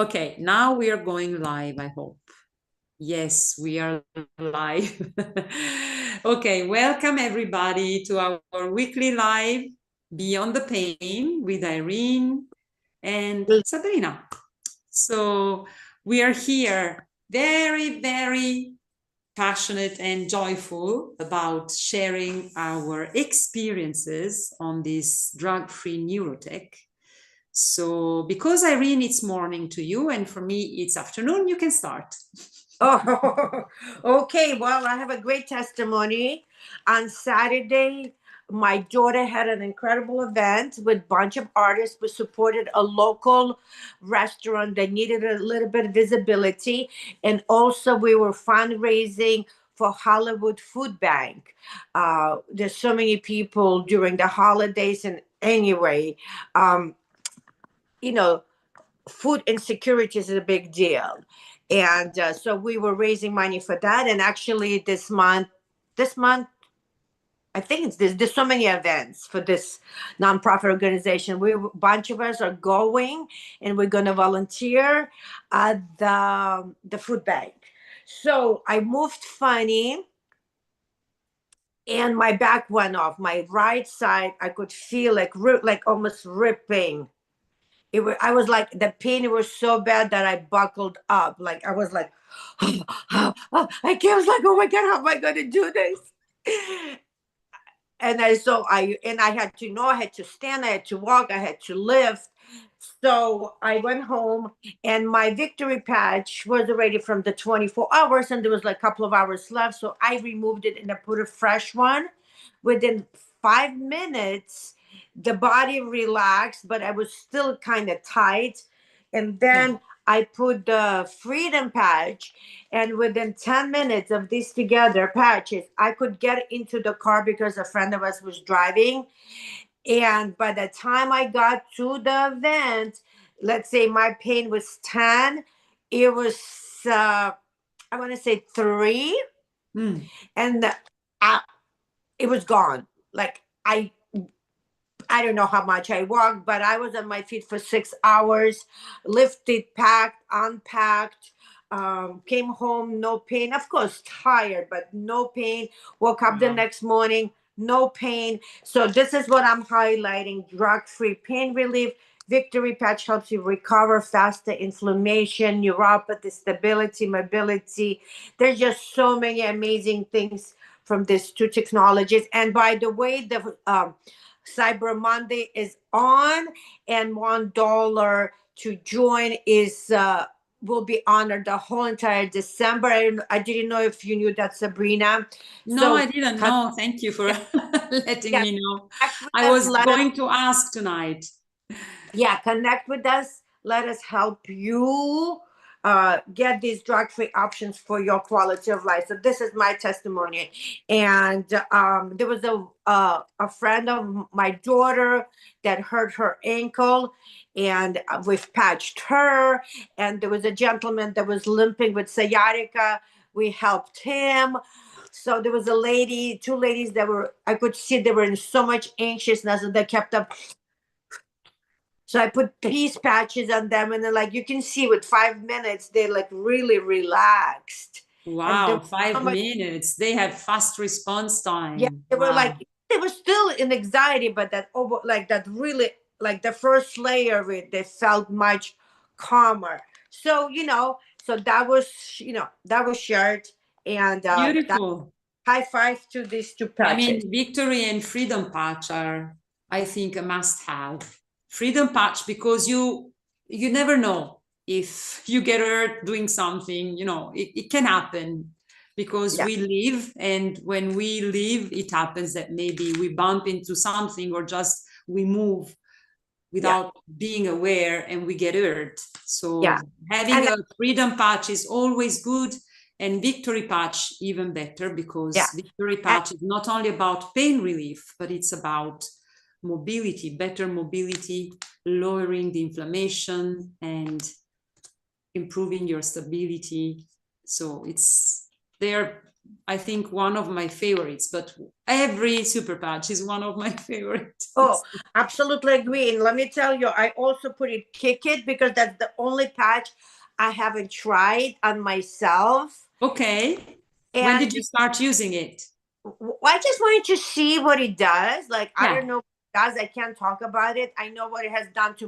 Okay, now we are going live, I hope. Yes, we are live. Okay, welcome everybody to our weekly live Beyond the Pain with Irene and Sabrina. So we are here very, very passionate and joyful about sharing our experiences on this drug-free neurotech. So because Irene, it's morning to you, and for me, it's afternoon, you can start. Oh, okay. Well, I have a great testimony. On Saturday, my daughter had an incredible event with a bunch of artists. We supported a local restaurant that needed a little bit of visibility. And also, we were fundraising for Hollywood Food Bank. There's so many people during the holidays. And anyway, um, you know, food insecurity is a big deal. And so we were raising money for that. And actually this month, I think there's so many events for this nonprofit organization. A bunch of us are going, and we're going to volunteer at the food bank. So I moved funny, and my back went off. My right side, I could feel like almost ripping. I was like, the pain was so bad that I buckled up. Like I was like, I was like, oh my God, how am I going to do this? And I had to know, I had to stand, I had to walk, I had to lift. So I went home, and my victory patch was already from the 24 hours, and there was like a couple of hours left. So I removed it and I put a fresh one. Within 5 minutes, the body relaxed, but I was still kind of tight. And then I put the freedom patch, and within 10 minutes of these together patches, I could get into the car because a friend of us was driving. And by the time I got to the event, let's say my pain was 10, it was, I want to say 3. And it was gone. Like I don't know how much I walked, but I was on my feet for 6 hours, lifted, packed, unpacked, came home, no pain. Of course, tired, but no pain. Woke up the next morning, no pain. So this is what I'm highlighting: drug-free pain relief. Victory patch helps you recover faster, inflammation, neuropathy, stability, mobility. There's just so many amazing things from these two technologies. And by the way, the Cyber Monday is on, and $1 to join is will be honored the whole entire December. I didn't know if you knew that, Sabrina. No, I didn't know. Thank you for letting me know. I was going to ask tonight. Yeah, connect with us. Let us help you get these drug-free options for your quality of life. So this is my testimony. And there was a friend of my daughter that hurt her ankle, and we've patched her. And there was a gentleman that was limping with sciatica. We helped him. So there was a lady, two ladies that I could see they were in so much anxiousness, and they kept up. So I put peace patches on them, and then, like, you can see with 5 minutes, they're like really relaxed. Wow, 5 minutes. They have fast response time. Yeah, they were like, they were still in anxiety, but that really, like the first layer of it, they felt much calmer. So, so that was shared. And beautiful. High five to these two patches. I mean, victory and freedom patch are, I think, a must-have. Freedom patch, because you never know if you get hurt doing something. It can happen because we live, and when we live, it happens that maybe we bump into something, or just we move without being aware, and we get hurt. So having a freedom patch is always good, and victory patch even better, because victory patch is not only about pain relief, but it's about mobility, better mobility, lowering the inflammation and improving your stability. So they're I think, one of my favorites, but every super patch is one of my favorites. Oh, absolutely agree. And let me tell you, I also put it Kick It because that's the only patch I haven't tried on myself. Okay. When And did you start using it? I just wanted to see what it does. Like, I Yeah. don't know what it does. I can't talk about it. I know what it has done to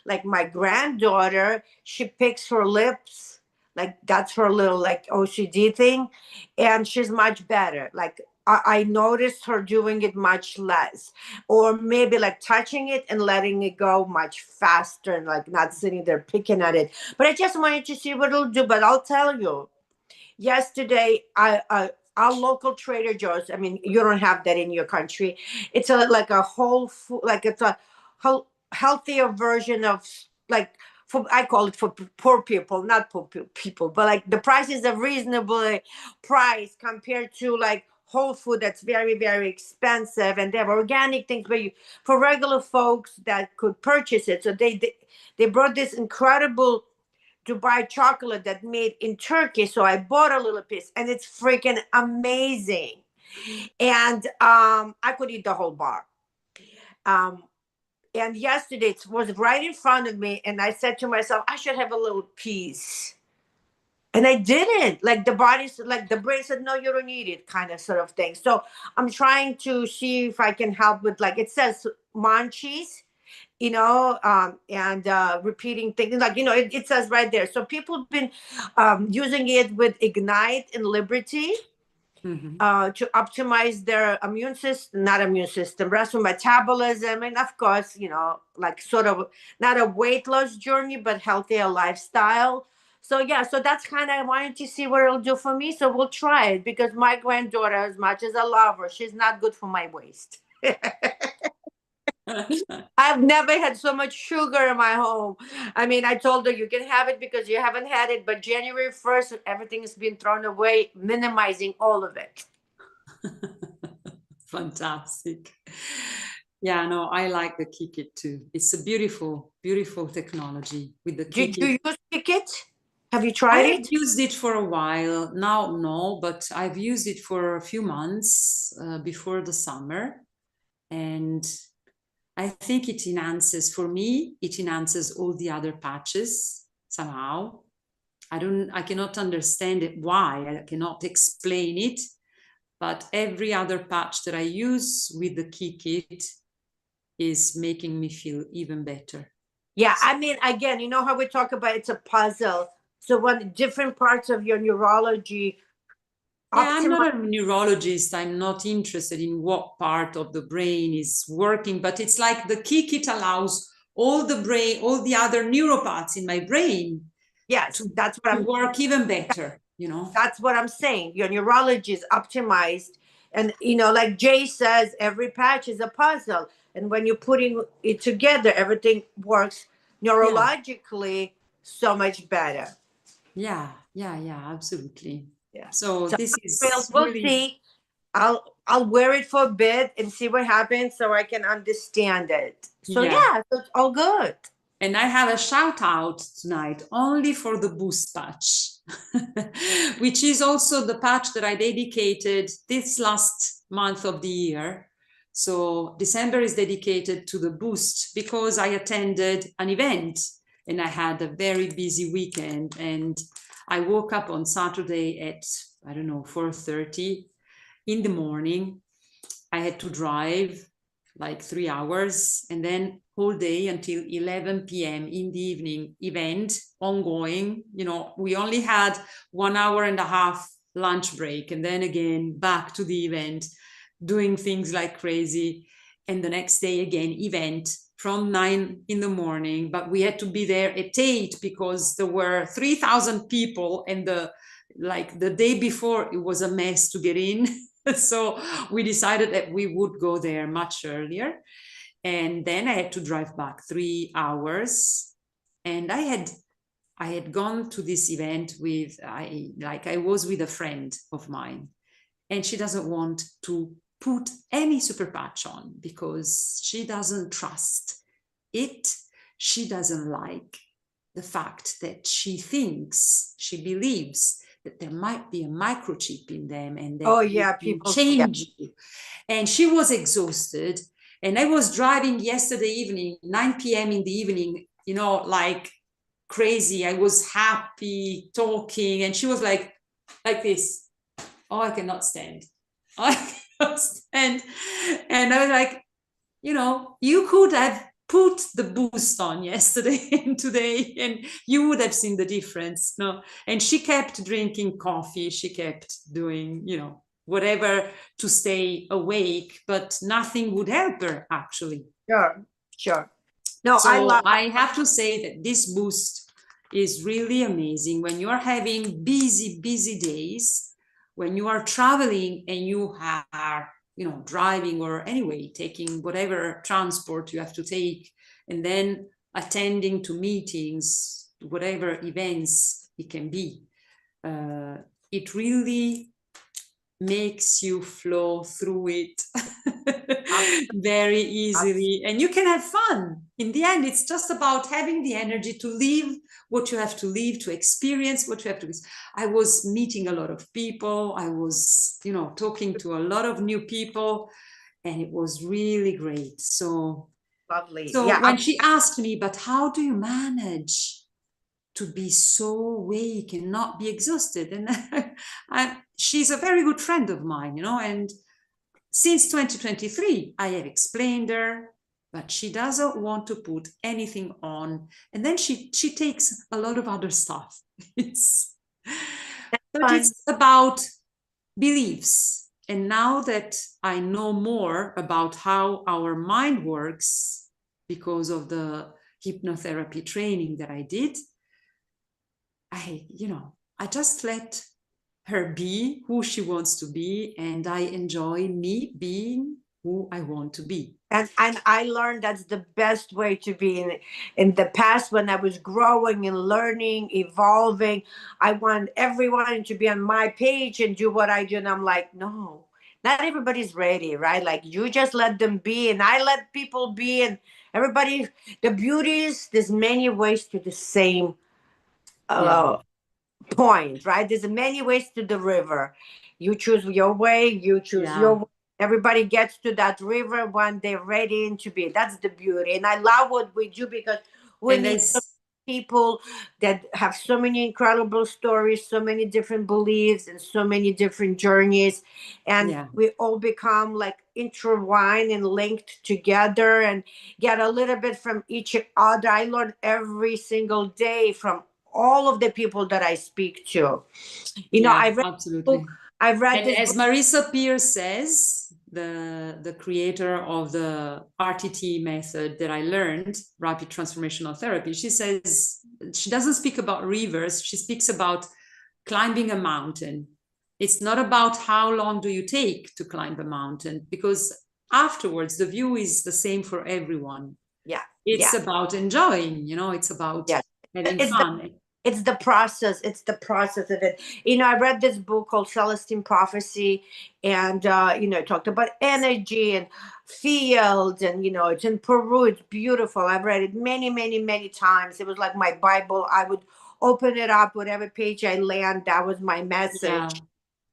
like my granddaughter. She picks her lips. Like, that's her little like OCD thing. And she's much better. Like, I noticed her doing it much less, or maybe like touching it and letting it go much faster, and like not sitting there picking at it. But I just wanted to see what it'll do. But I'll tell you, yesterday our local Trader Joe's, I mean, you don't have that in your country. It's a like a whole food, like it's a healthier version of, like, for, I call it for poor people, not poor people, but like the prices are reasonably priced compared to like whole food that's very, very expensive, and they have organic things, but you, for regular folks that could purchase it. So they brought this incredible Dubai chocolate that made in Turkey. So I bought a little piece, and it's freaking amazing. And I could eat the whole bar. Um, and yesterday it was right in front of me, and I said to myself, I should have a little piece. And I didn't. Like the body, like the brain said, no, you don't need it, kind of sort of thing. So I'm trying to see if I can help with, like, it says munchies, and repeating things, like, it says right there. So people have been using it with Ignite and Liberty Mm-hmm. to optimize their immune system, not immune system, rest of metabolism, and of course, like sort of not a weight loss journey, but healthier lifestyle. So yeah, so that's kind of, I wanted to see what it'll do for me. So we'll try it, because my granddaughter, as much as I love her, she's not good for my waist. I've never had so much sugar in my home. I mean, I told her, you can have it because you haven't had it, but January 1st, everything has been thrown away, minimizing all of it. Fantastic. Yeah, no, I like the Kick It too. It's a beautiful, beautiful technology with the Did Kick you It. use Picket? Have you I tried have it? used it for a while. Now, no, but I've used it for a few months before the summer. And I think it enhances, for me, it enhances all the other patches somehow. I cannot understand it, why. I cannot explain it. But every other patch that I use with the Kick It is making me feel even better. Yeah, I mean, again, you know how we talk about it's a puzzle. So when different parts of your neurology Yeah, I'm optimize. not a neurologist. I'm not interested in what part of the brain is working, but it's like the Kick It allows all the brain, all the other neuropaths in my brain Yes, to work even better, that's what I'm saying. Your neurology is optimized. And, like Jay says, every patch is a puzzle. And when you're putting it together, everything works Yeah, neurologically so much better. yeah, absolutely. Yeah. So So this is we'll really, see. I'll wear it for a bit and see what happens so I can understand it. So yeah. yeah, so it's all good. And I have a shout out tonight only for the boost patch, which is also the patch that I dedicated this last month of the year. So December is dedicated to the boost because I attended an event and I had a very busy weekend. And I woke up on Saturday at, I don't know, 4:30 in the morning. I had to drive like 3 hours and then whole day until 11 p.m. in the evening event ongoing. We only had 1 hour and a half lunch break and then again back to the event, doing things like crazy. And the next day again event from 9 in the morning, but we had to be there at 8 because there were 3,000 people, and the day before it was a mess to get in. So we decided that we would go there much earlier. And then I had to drive back 3 hours. And I had gone to this event I was with a friend of mine, and she doesn't want to put any super patch on because she doesn't trust it. She doesn't like the fact that she believes that there might be a microchip in them and that Oh you yeah, can people. Yeah. change you. And she was exhausted. And I was driving yesterday evening, 9 p.m. in the evening, you know, like crazy. I was happy talking, and she was like this. Oh, I cannot stand. I cannot stand. And I was like, you know, you could have put the boost on yesterday and today, and you would have seen the difference. No, and she kept drinking coffee. She kept doing, you know, whatever to stay awake, but nothing would help her actually. Sure, sure. No, I So love. I have to say that this boost is really amazing when you are having busy days, when you are traveling and you are, you know, driving or anyway taking whatever transport you have to take, and then attending to meetings, whatever events it can be. It really makes you flow through it very easily, and you can have fun. In the end, it's just about having the energy to leave what you have to leave, to experience what you have to. I was meeting a lot of people. I was, you know, talking to a lot of new people, and it was really great. So Lovely. so Yeah. when she asked me, but how do you manage to be so awake and not be exhausted? And she's a very good friend of mine, you know, and since 2023, I have explained her, but she doesn't want to put anything on. And then she takes a lot of other stuff. But Fun. it's about beliefs. And now that I know more about how our mind works because of the hypnotherapy training that I did, I just let her be who she wants to be, and I enjoy me being who I want to be. And I learned that's the best way to be. In the past, when I was growing and learning, evolving, I want everyone to be on my page and do what I do. And I'm like, no, not everybody's ready, right? Like you just let them be, and I let people be, and everybody. The beauty is there's many ways to the same Yeah. point, right? There's many ways to the river. You choose your way, you choose your Yeah. way. Everybody gets to that river when they're ready to be. That's the beauty. And I love what we do because we And meet so there's many people that have so many incredible stories, so many different beliefs, and so many different journeys. And yeah. we all become like intertwined and linked together and get a little bit from each other. I learn every single day from all of the people that I speak to. You know, Yeah, I read absolutely. book. I read And this as book. Marissa Peer says, the creator of the RTT method that I learned, rapid transformational therapy, she says she doesn't speak about rivers, she speaks about climbing a mountain. It's not about how long do you take to climb a mountain, because afterwards the view is the same for everyone. Yeah, It's yeah, about enjoying, you know, it's about yeah. having It's the fun. it's the process. It's the process of it. You know, I read this book called Celestine Prophecy, and it talked about energy and fields, and it's in Peru. It's beautiful. I've read it many, many, many times. It was like my Bible. I would open it up, whatever page I land, that was my message. Yeah.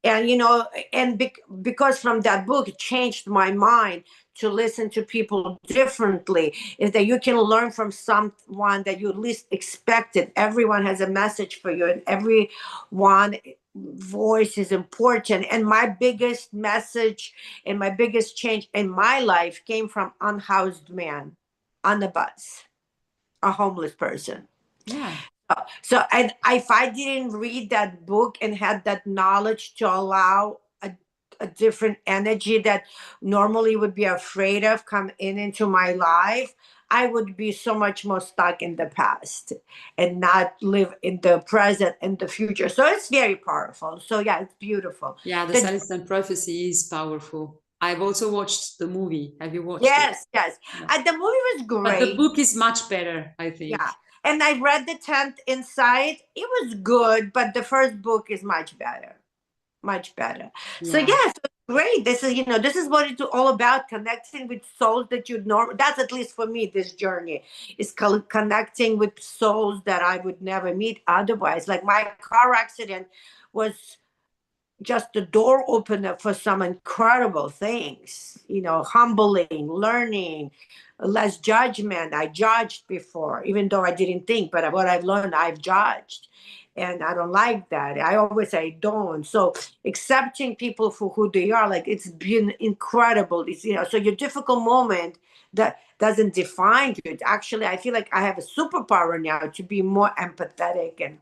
And because from that book it changed my mind to listen to people differently, is that you can learn from someone that you least expected. Everyone has a message for you, and everyone voice is important. And my biggest message and my biggest change in my life came from unhoused man on the bus, a homeless person. Yeah. So, and if I didn't read that book and had that knowledge to allow a different energy that normally would be afraid of come into my life, I would be so much more stuck in the past and not live in the present and the future. So it's very powerful. So yeah, it's beautiful. Yeah, the The, Celestine Prophecy is powerful. I've also watched the movie. Have you watched it? yes, yes. Yeah. The movie was But the great. book is much better, I think. Yeah. And I read the 10th Inside. It was good, but the first book is much better. Much better. So Yeah. yes, Great. This is, this is what it's all about, connecting with souls that you'd know. That's at least for me, this journey is connecting with souls that I would never meet otherwise. Like my car accident was just the door opener for some incredible things, humbling, learning, less judgment. I judged before, even though I didn't think, but what I've learned, I've judged. And I don't like that. I always say don't. So accepting people for who they are, like it's been incredible. It's, so your difficult moment that doesn't define you. Actually, I feel like I have a superpower now to be more empathetic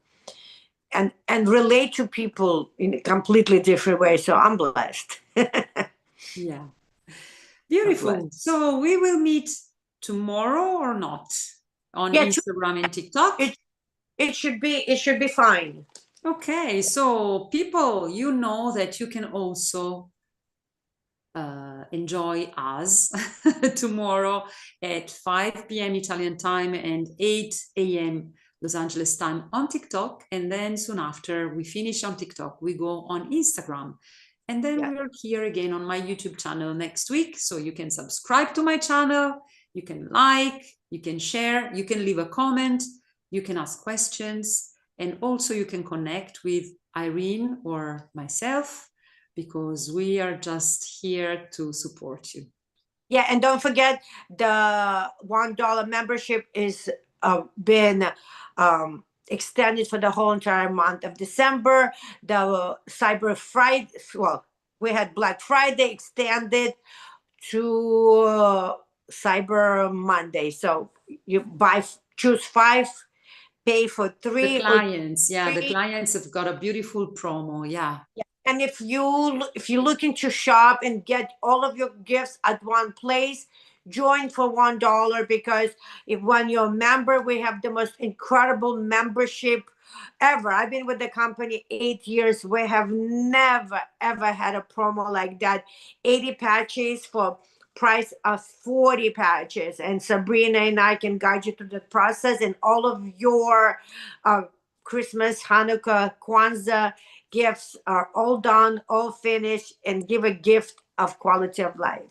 and relate to people in a completely different way. So I'm blessed. Yeah. Beautiful. So we will meet tomorrow or not on Instagram and TikTok? It should be fine. Okay. So people, you know that you can also enjoy us tomorrow at 5 p.m. Italian time and 8 a.m. Los Angeles time on TikTok. And then soon after we finish on TikTok, we go on Instagram. And then we're here again on my YouTube channel next week. So you can subscribe to my channel, you can like, you can share, you can leave a comment, you can ask questions, and also you can connect with Irene or myself, because we are just here to support you. Yeah, and don't forget the $1 membership is been extended for the whole entire month of December. The Cyber Friday, well, we had Black Friday extended to Cyber Monday. So you choose 5, pay for 3. The clients, the clients have got a beautiful promo. Yeah. And if you're looking to shop and get all of your gifts at one place, join for $1, because when you're a member, we have the most incredible membership ever. I've been with the company 8 years. We have never ever had a promo like that. 80 patches for price of 40 patches, and Sabrina and I can guide you through the process, and all of your Christmas, Hanukkah, Kwanzaa gifts are all done, all finished, and give a gift of quality of life.